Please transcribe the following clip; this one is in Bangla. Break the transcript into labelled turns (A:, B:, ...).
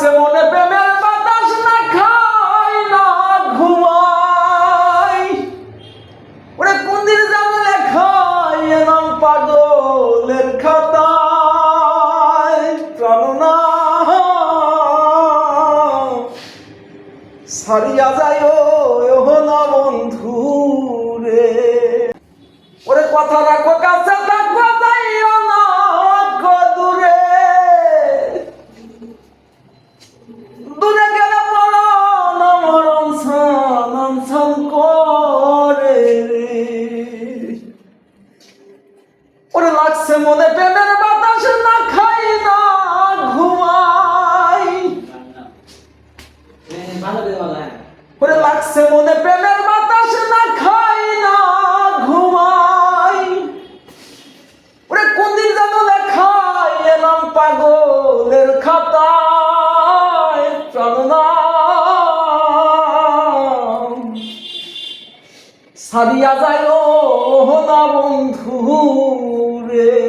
A: লাগছে মনে প্রেমের বাতাস না খাই না ঘুমাই ওরে কোন দিন যাবো লেখাই নাম পাগলের খাতায় প্রাণনা সারিয়া যায় ও না বন্ধু রে ওরে কথা রাখো কাছে থাকবো যাইও না দূরে দূরে গেলে মরণ সান করে রে ওরে লাগছে মনে প্রেমের বাতাস না খাই না ঘুমাই ওরে লাগছে মনে প্রেমের বাতাস না খাই না ঘুমাই ওরে কোন দিন যেন লেখাই নাম পাগলের খাতায় প্রাণনা সারিয়া যায় ও না বন্ধু রে।